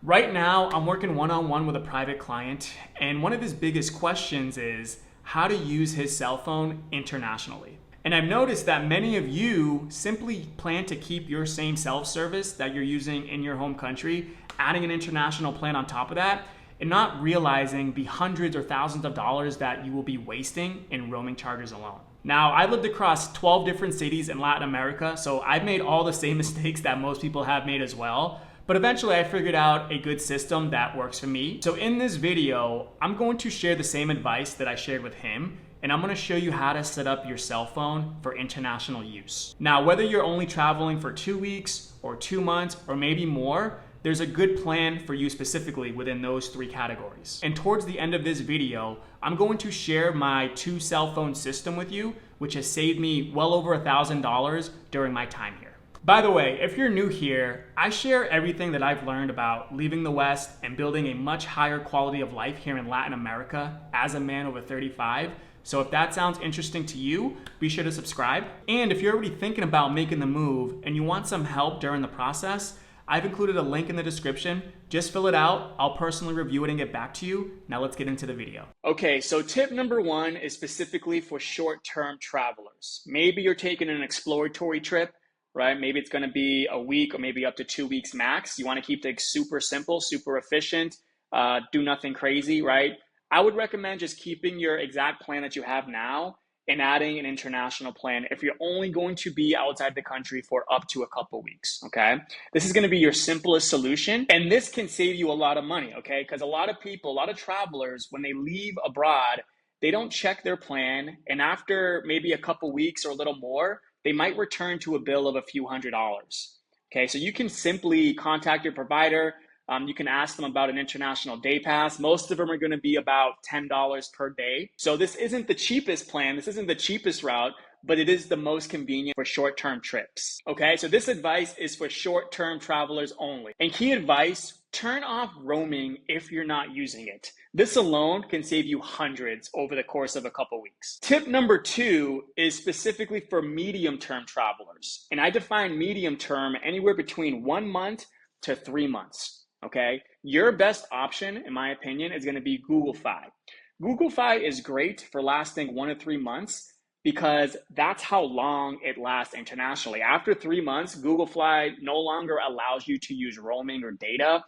Right now, I'm working one-on-one with a private client, and one of his biggest questions is how to use his cell phone internationally. And I've noticed that many of you simply plan to keep your same self-service that you're using in your home country, adding an international plan on top of that, and not realizing the hundreds or thousands of dollars that you will be wasting in roaming charges alone. Now, I lived across 12 different cities in Latin America, so I've made all the same mistakes that most people have made as well. But eventually I figured out a good system that works for me. So in this video, I'm going to share the same advice that I shared with him, and I'm gonna show you how to set up your cell phone for international use. Now, whether you're only traveling for 2 weeks or 2 months or maybe more, there's a good plan for you specifically within those 3 categories. And towards the end of this video, I'm going to share my 2 cell phone system with you, which has saved me well over $1,000 during my time here. By the way, if you're new here, I share everything that I've learned about leaving the West and building a much higher quality of life here in Latin America as a man over 35. So if that sounds interesting to you, be sure to subscribe. And if you're already thinking about making the move and you want some help during the process, I've included a link in the description. Just fill it out. I'll personally review it and get back to you. Now let's get into the video. Okay, so tip number 1 is specifically for short-term travelers. Maybe you're taking an exploratory trip, right? Maybe it's going to be a week or maybe up to 2 weeks max. You want to keep things super simple, super efficient, do nothing crazy, right? I would recommend just keeping your exact plan that you have now and adding an international plan if you're only going to be outside the country for up to a couple weeks, okay? This is going to be your simplest solution, and this can save you a lot of money, okay? Because a lot of people, a lot of travelers, when they leave abroad, they don't check their plan, and after maybe a couple weeks or a little more, they might return to a bill of a few $100s. Okay, so you can simply contact your provider. You can ask them about an international day pass. Most of them are going to be about $10 per day. So this isn't the cheapest plan. This isn't the cheapest route, but it is the most convenient for short-term trips. Okay, so this advice is for short-term travelers only. And key advice, turn off roaming if you're not using it. This alone can save you hundreds over the course of a couple weeks. Tip number 2 is specifically for medium-term travelers. And I define medium-term anywhere between 1 month to 3 months. Okay, your best option, in my opinion, is going to be Google Fi. Google Fi is great for lasting 1 to 3 months because that's how long it lasts internationally. After 3 months, Google Fi no longer allows you to use roaming or data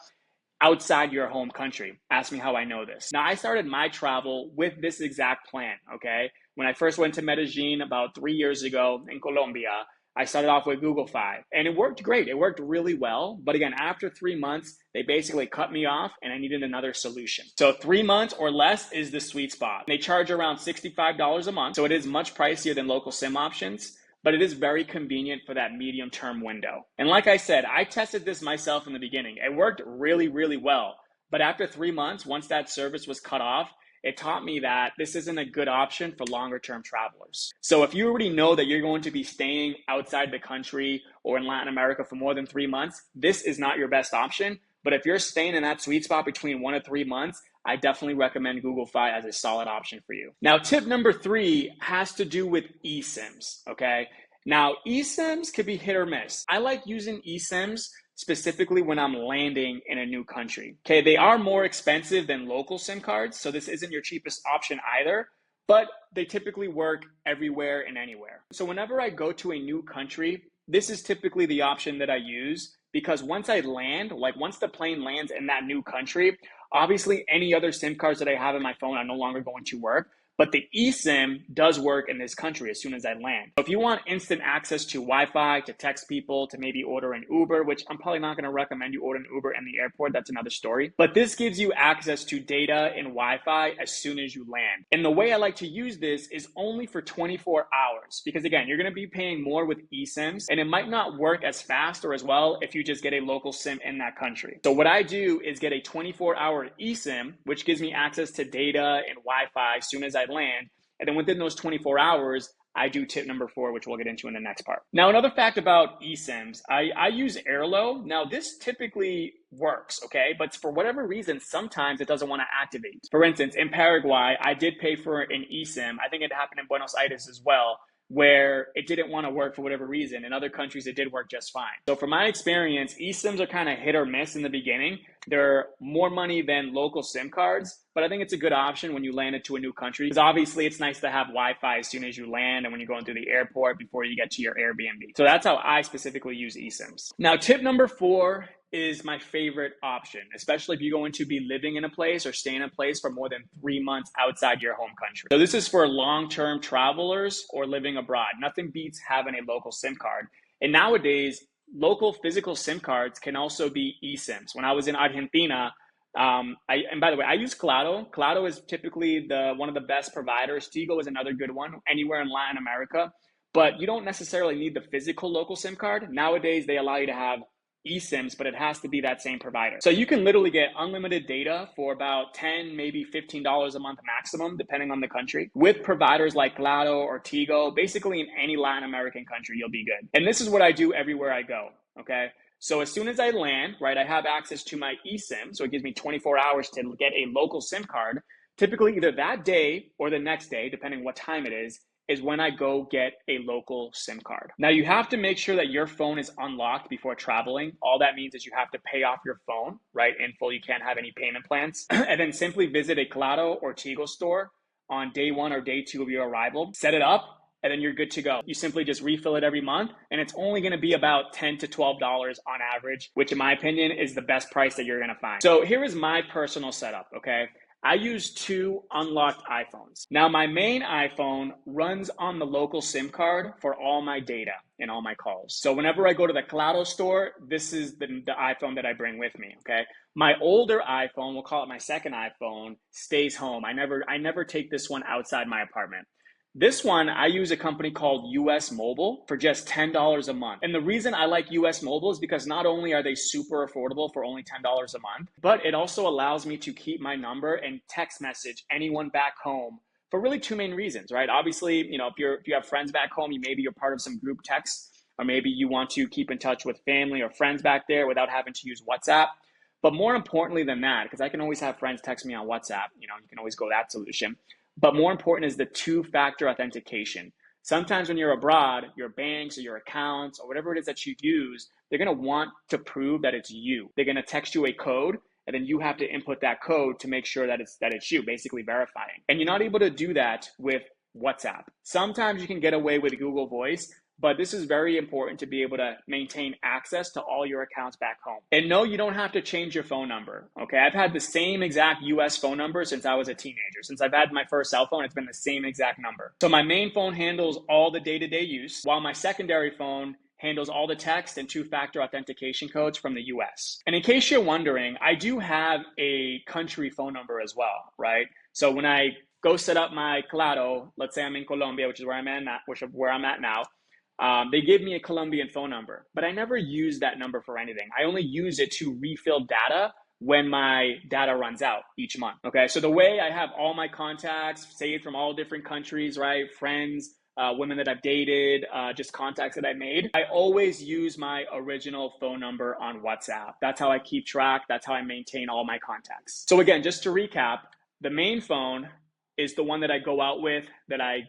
outside your home country. Ask me how I know this. Now, I started my travel with this exact plan, okay? When I first went to Medellin about 3 years ago in Colombia, I started off with Google Fi, and it worked great. It worked really well. But again, after 3 months, they basically cut me off and I needed another solution. So 3 months or less is the sweet spot. They charge around $65 a month. So it is much pricier than local SIM options, but it is very convenient for that medium-term window. And like I said, I tested this myself in the beginning. It worked really, really well. But after 3 months, once that service was cut off, it taught me that this isn't a good option for longer term travelers. So if you already know that you're going to be staying outside the country or in Latin America for more than 3 months, this is not your best option. But if you're staying in that sweet spot between 1 to 3 months, I definitely recommend Google Fi as a solid option for you. Now, tip number 3 has to do with eSIMs, okay? Now, eSIMs could be hit or miss. I like using eSIMs specifically when I'm landing in a new country. Okay, they are more expensive than local SIM cards, so this isn't your cheapest option either, but they typically work everywhere and anywhere. So whenever I go to a new country, this is typically the option that I use because once I land, like once the plane lands in that new country, obviously any other SIM cards that I have in my phone are no longer going to work. But the eSIM does work in this country as soon as I land. So if you want instant access to Wi-Fi, to text people, to maybe order an Uber, which I'm probably not going to recommend you order an Uber in the airport, that's another story. But this gives you access to data and Wi-Fi as soon as you land. And the way I like to use this is only for 24 hours. Because again, you're going to be paying more with eSIMs, and it might not work as fast or as well if you just get a local SIM in that country. So what I do is get a 24-hour eSIM, which gives me access to data and Wi-Fi as soon as I land. And then within those 24 hours, I do tip number 4, which we'll get into in the next part. Now, another fact about eSIMs, I use Airlo. Now, this typically works, okay? But for whatever reason, sometimes it doesn't want to activate. For instance, in Paraguay, I did pay for an eSIM. I think it happened in Buenos Aires as well, where it didn't want to work for whatever reason. In other countries, it did work just fine. So from my experience, eSIMs are kind of hit or miss in the beginning. They're more money than local SIM cards, but I think it's a good option when you land into a new country. Because obviously it's nice to have Wi-Fi as soon as you land and when you're going through the airport before you get to your Airbnb. So that's how I specifically use eSIMs. Now, tip number 4 is my favorite option, especially if you're going to be living in a place or staying in a place for more than 3 months outside your home country. So this is for long-term travelers or living abroad. Nothing beats having a local SIM card. And nowadays, local physical SIM cards can also be eSIMs. When I was in Argentina, and by the way, I use Claro. Claro is typically one of the best providers. Tigo is another good one anywhere in Latin America. But you don't necessarily need the physical local SIM card. Nowadays, they allow you to have eSIMs, but it has to be that same provider. So you can literally get unlimited data for about $10, maybe $15 a month maximum, depending on the country, with providers like Claro or Tigo. Basically, in any Latin American country, you'll be good. And this is what I do everywhere I go, okay? So as soon as I land, right, I have access to my eSIM, so it gives me 24 hours to get a local SIM card. Typically, either that day or the next day, depending what time it is when I go get a local SIM card. Now, you have to make sure that your phone is unlocked before traveling. All that means is you have to pay off your phone, right, in full. You can't have any payment plans. And then simply visit a Claro or Tigo store on day 1 or day 2 of your arrival. Set it up, and then you're good to go. You simply just refill it every month, and it's only going to be about $10 to $12 on average, which in my opinion is the best price that you're going to find. So here is my personal setup, okay? I use 2 unlocked iPhones. Now, my main iPhone runs on the local SIM card for all my data and all my calls. So whenever I go to the Claro store, this is the iPhone that I bring with me, okay? My older iPhone, we'll call it my second iPhone, stays home. I never take this one outside my apartment. This one, I use a company called US Mobile for just $10 a month. And the reason I like US Mobile is because not only are they super affordable for only $10 a month, but it also allows me to keep my number and text message anyone back home for really 2 main reasons, right? Obviously, you know, if you have friends back home, maybe you're part of some group texts, or maybe you want to keep in touch with family or friends back there without having to use WhatsApp. But more importantly than that, because I can always have friends text me on WhatsApp, you know, you can always go that solution. But more important is the 2-factor authentication. Sometimes when you're abroad, your banks or your accounts or whatever it is that you use, they're going to want to prove that it's you. They're going to text you a code, and then you have to input that code to make sure that it's you, basically verifying. And you're not able to do that with WhatsApp. Sometimes you can get away with Google Voice, but this is very important to be able to maintain access to all your accounts back home. And no, you don't have to change your phone number, okay? I've had the same exact US phone number since I was a teenager. Since I've had my first cell phone, it's been the same exact number. So my main phone handles all the day-to-day use, while my secondary phone handles all the text and 2-factor authentication codes from the US. And in case you're wondering, I do have a country phone number as well, right? So when I go set up my Claro, let's say I'm in Colombia, which is where I'm at now, they give me a Colombian phone number, but I never use that number for anything. I only use it to refill data when my data runs out each month, okay? So the way I have all my contacts saved from all different countries, right? Friends, women that I've dated, just contacts that I made. I always use my original phone number on WhatsApp. That's how I keep track. That's how I maintain all my contacts. So again, just to recap, the main phone is the one that I go out with, that I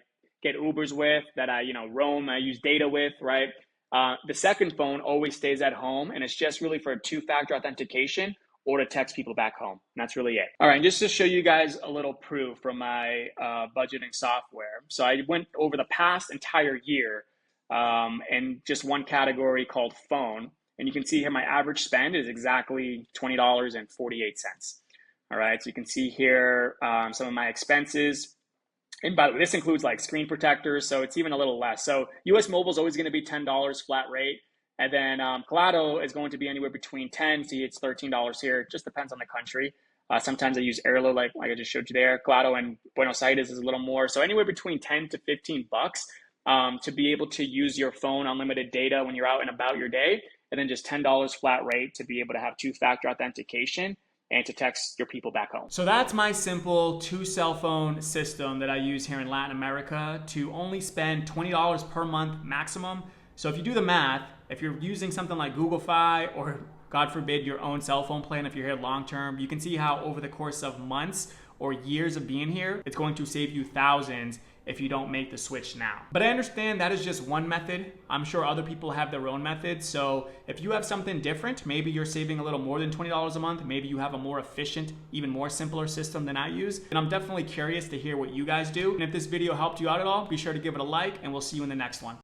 get Ubers with, that I, roam, I use data with, right? The second phone always stays at home, and it's just really for 2-factor authentication or to text people back home. And that's really it. All right, and just to show you guys a little proof from my budgeting software. So I went over the past entire year in just one category called phone. And you can see here my average spend is exactly $20.48. All right, so you can see here some of my expenses. And by the way, this includes like screen protectors, so it's even a little less. So US Mobile is always going to be $10 flat rate. And then Claro is going to be anywhere between $10, see it's $13 here. It just depends on the country. Sometimes I use Airlo, like I just showed you there. Claro and Buenos Aires is a little more. So anywhere between 10 to 15 bucks to be able to use your phone unlimited data when you're out and about your day. And then just $10 flat rate to be able to have 2-factor authentication and to text your people back home. So that's my simple 2-cell phone system that I use here in Latin America to only spend $20 per month maximum. So if you do the math, if you're using something like Google Fi or God forbid your own cell phone plan, if you're here long term, you can see how over the course of months or years of being here, it's going to save you thousands if you don't make the switch now. But I understand that is just one method. I'm sure other people have their own methods. So if you have something different, maybe you're saving a little more than $20 a month, maybe you have a more efficient, even more simpler system than I use, and I'm definitely curious to hear what you guys do. And if this video helped you out at all, be sure to give it a like, and we'll see you in the next one.